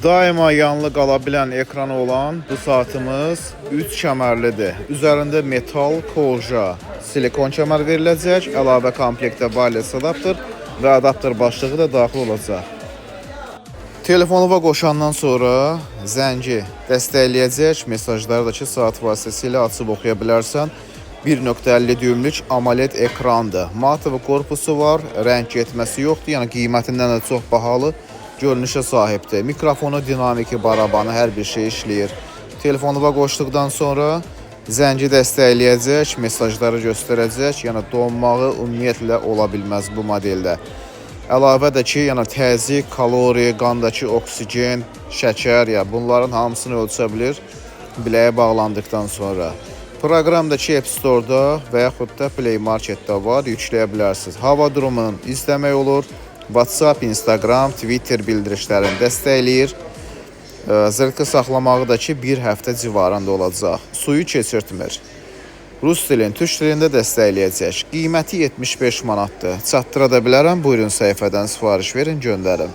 Daima yanlı qala bilən ekranı olan bu saatimiz 3 kəmərlidir. Üzərində metal, koja, silikon kəmər veriləcək. Əlavə komplektdə wireless adapter və adapter başlığı da daxil olacaq. Telefonuva qoşandan sonra zəngi dəstəkləyəcək mesajları da ki, saat vasitəsilə açıb oxuya bilərsən. 1.50 düymlük AMOLED ekrandır. Matovi korpusu var, rəng getməsi yoxdur, yəni qiymətindən də çox bahalı görünüşə sahibdir. Mikrofonu, dinamiki, barabanı, hər bir şey işləyir. Telefonuva qoşduqdan sonra zəngi dəstəkləyəcək, mesajları göstərəcək, yəni donmağı ümumiyyətlə ola bilməz bu modeldə. Əlavə də ki, yəni təzyiq, kalori, qandakı oksigen, şəkər, ya bunların hamısını ölçə bilir biləyə bağlandıqdan sonra. Proqram da ki, App Store-da və yaxud da Play Market-də var, yükləyə bilərsiniz. Hava durumunu izləmək olur. WhatsApp, Instagram, Twitter bildirişlərini dəstəkləyir. Zırhı saxlamağı da ki, bir həftə civarında olacaq. Suyu keçirtmir. Rus dilin, türk dilində dəstəkləyəcək. Qiyməti 75 manatdır. Çatdıra da bilərəm. Buyurun səhifədən sifariş verin, göndərin.